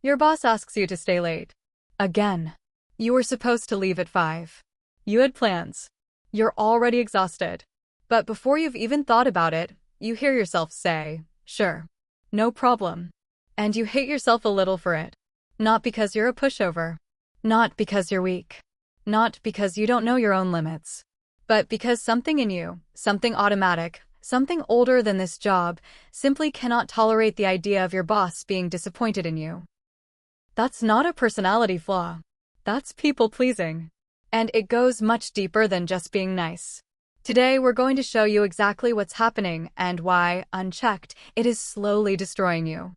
Your boss asks you to stay late. Again. You were supposed to leave at 5. You had plans. You're already exhausted. But before you've even thought about it, you hear yourself say, "Sure. No problem." And you hate yourself a little for it. Not because you're a pushover. Not because you're weak. Not because you don't know your own limits. But because something in you, something automatic, something older than this job, simply cannot tolerate the idea of your boss being disappointed in you. That's not a personality flaw. That's people-pleasing. And it goes much deeper than just being nice. Today, we're going to show you exactly what's happening and why, unchecked, it is slowly destroying you.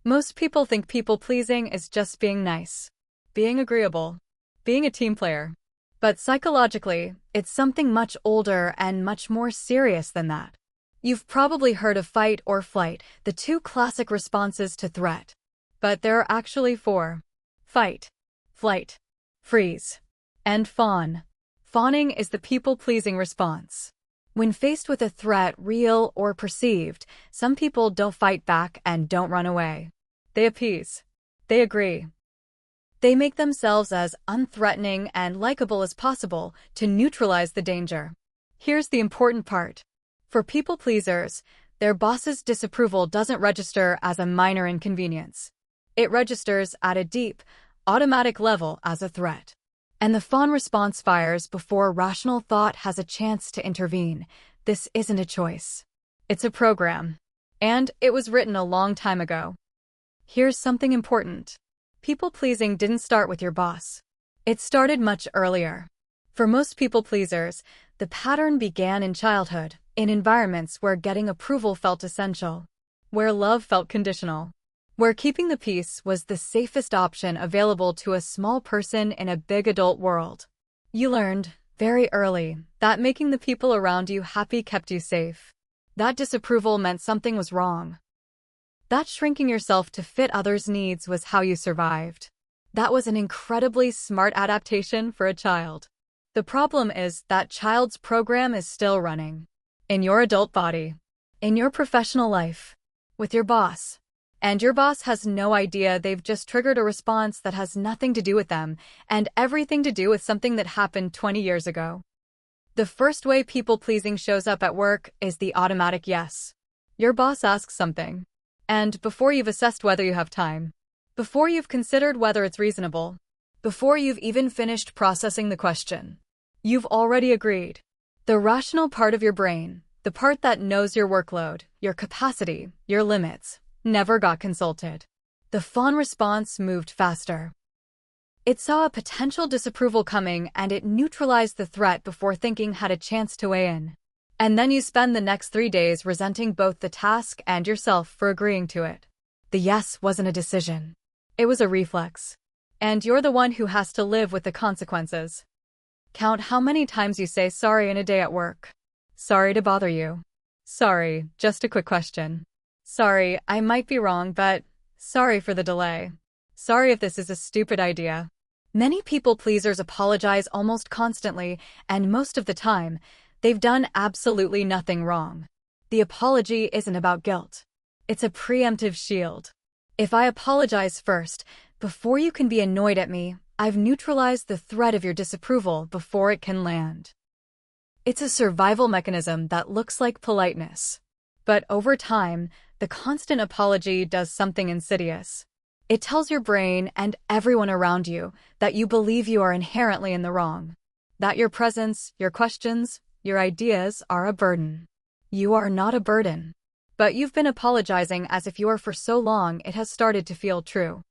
Most people think people-pleasing is just being nice, being agreeable, being a team player. But psychologically, it's something much older and much more serious than that. You've probably heard of fight or flight, the two classic responses to threat. But there are actually 4. Fight, flight, freeze, and fawn. Fawning is the people-pleasing response. When faced with a threat, real or perceived, some people don't fight back and don't run away. They appease. They agree. They make themselves as unthreatening and likable as possible to neutralize the danger. Here's the important part. For people-pleasers, their boss's disapproval doesn't register as a minor inconvenience. It registers at a deep, automatic level as a threat. And the fawn response fires before rational thought has a chance to intervene. This isn't a choice. It's a program. And it was written a long time ago. Here's something important. People-pleasing didn't start with your boss. It started much earlier. For most people-pleasers, the pattern began in childhood, in environments where getting approval felt essential, where love felt conditional, where keeping the peace was the safest option available to a small person in a big adult world. You learned, very early, that making the people around you happy kept you safe. That disapproval meant something was wrong. That shrinking yourself to fit others' needs was how you survived. That was an incredibly smart adaptation for a child. The problem is that child's program is still running. In your adult body. In your professional life. With your boss. And your boss has no idea they've just triggered a response that has nothing to do with them and everything to do with something that happened 20 years ago. The first way people-pleasing shows up at work is the automatic yes. Your boss asks something. And before you've assessed whether you have time, before you've considered whether it's reasonable, before you've even finished processing the question, you've already agreed. The rational part of your brain, the part that knows your workload, your capacity, your limits, never got consulted. The fawn response moved faster. It saw a potential disapproval coming and it neutralized the threat before thinking had a chance to weigh in. And then you spend the next 3 days resenting both the task and yourself for agreeing to it. The yes wasn't a decision. It was a reflex. And you're the one who has to live with the consequences. Count how many times you say sorry in a day at work. Sorry to bother you. Sorry, just a quick question. Sorry, I might be wrong, but sorry for the delay. Sorry if this is a stupid idea. Many people-pleasers apologize almost constantly, and most of the time, they've done absolutely nothing wrong. The apology isn't about guilt. It's a preemptive shield. If I apologize first, before you can be annoyed at me, I've neutralized the threat of your disapproval before it can land. It's a survival mechanism that looks like politeness. But over time, the constant apology does something insidious. It tells your brain and everyone around you that you believe you are inherently in the wrong. That your presence, your questions, your ideas are a burden. You are not a burden. But you've been apologizing as if you are for so long it has started to feel true.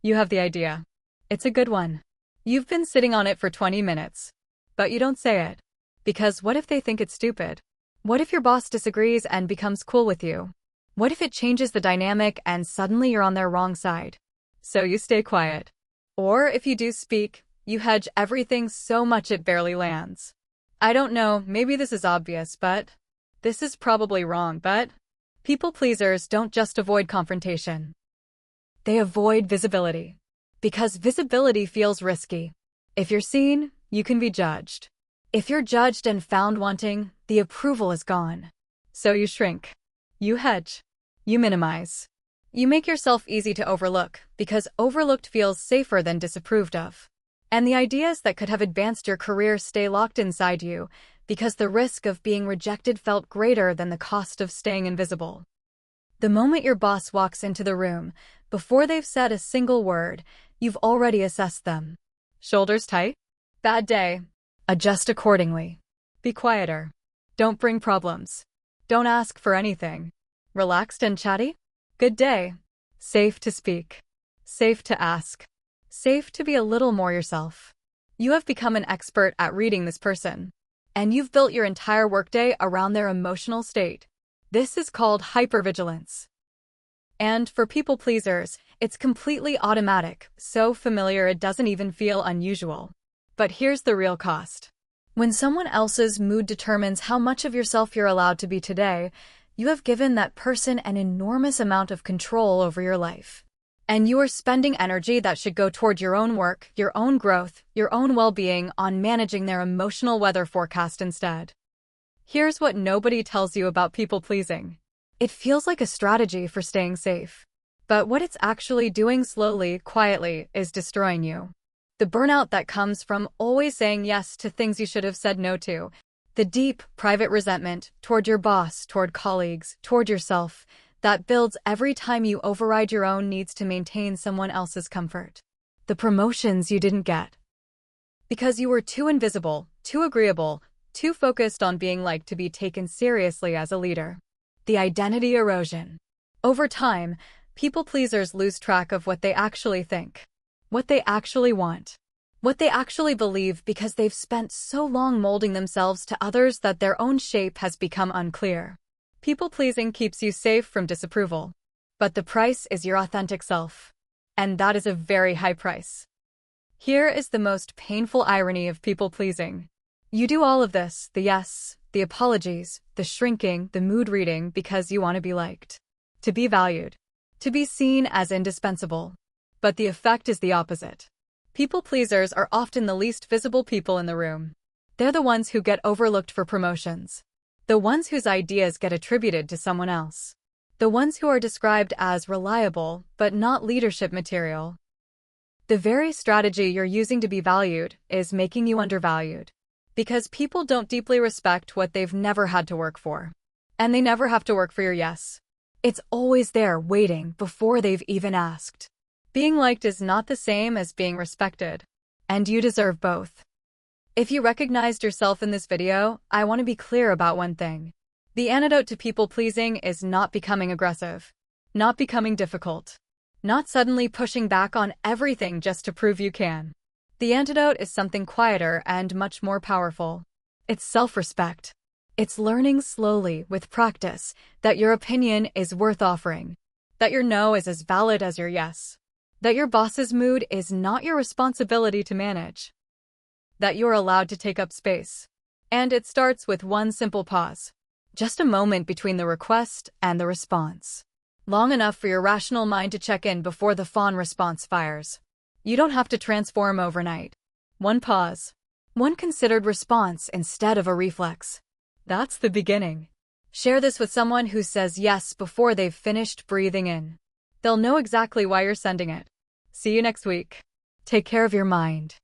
You have the idea. It's a good one. You've been sitting on it for 20 minutes. But you don't say it. Because what if they think it's stupid? What if your boss disagrees and becomes cool with you? What if it changes the dynamic and suddenly you're on their wrong side? So you stay quiet. Or if you do speak, you hedge everything so much it barely lands. I don't know, maybe this is obvious, but this is probably wrong, but people-pleasers don't just avoid confrontation. They avoid visibility. Because visibility feels risky. If you're seen, you can be judged. If you're judged and found wanting, the approval is gone. So you shrink. You hedge. You minimize. You make yourself easy to overlook because overlooked feels safer than disapproved of. And the ideas that could have advanced your career stay locked inside you because the risk of being rejected felt greater than the cost of staying invisible. The moment your boss walks into the room, before they've said a single word, you've already assessed them. Shoulders tight? Bad day. Adjust accordingly. Be quieter. Don't bring problems. Don't ask for anything. Relaxed and chatty? Good day. Safe to speak. Safe to ask. Safe to be a little more yourself. You have become an expert at reading this person. And you've built your entire workday around their emotional state. This is called hypervigilance. And for people pleasers, it's completely automatic, so familiar it doesn't even feel unusual. But here's the real cost. When someone else's mood determines how much of yourself you're allowed to be today, you have given that person an enormous amount of control over your life. And you are spending energy that should go toward your own work, your own growth, your own well-being on managing their emotional weather forecast instead. Here's what nobody tells you about people-pleasing. It feels like a strategy for staying safe. But what it's actually doing slowly, quietly, is destroying you. The burnout that comes from always saying yes to things you should have said no to. The deep, private resentment toward your boss, toward colleagues, toward yourself, that builds every time you override your own needs to maintain someone else's comfort. The promotions you didn't get. Because you were too invisible, too agreeable, too focused on being liked to be taken seriously as a leader. The identity erosion. Over time, people-pleasers lose track of what they actually think, what they actually want, what they actually believe because they've spent so long molding themselves to others that their own shape has become unclear. People-pleasing keeps you safe from disapproval, but the price is your authentic self. And that is a very high price. Here is the most painful irony of people-pleasing. You do all of this, the yes, the apologies, the shrinking, the mood reading because you want to be liked, to be valued, to be seen as indispensable. But the effect is the opposite. People-pleasers are often the least visible people in the room. They're the ones who get overlooked for promotions, the ones whose ideas get attributed to someone else, the ones who are described as reliable but not leadership material. The very strategy you're using to be valued is making you undervalued. Because people don't deeply respect what they've never had to work for. And they never have to work for your yes. It's always there waiting before they've even asked. Being liked is not the same as being respected. And you deserve both. If you recognized yourself in this video, I want to be clear about one thing. The antidote to people-pleasing is not becoming aggressive. Not becoming difficult. Not suddenly pushing back on everything just to prove you can. The antidote is something quieter and much more powerful. It's self-respect. It's learning slowly, with practice, that your opinion is worth offering. That your no is as valid as your yes. That your boss's mood is not your responsibility to manage. That you're allowed to take up space. And it starts with one simple pause. Just a moment between the request and the response. Long enough for your rational mind to check in before the Fawn response fires. You don't have to transform overnight. One pause. One considered response instead of a reflex. That's the beginning. Share this with someone who says yes before they've finished breathing in. They'll know exactly why you're sending it. See you next week. Take care of your mind.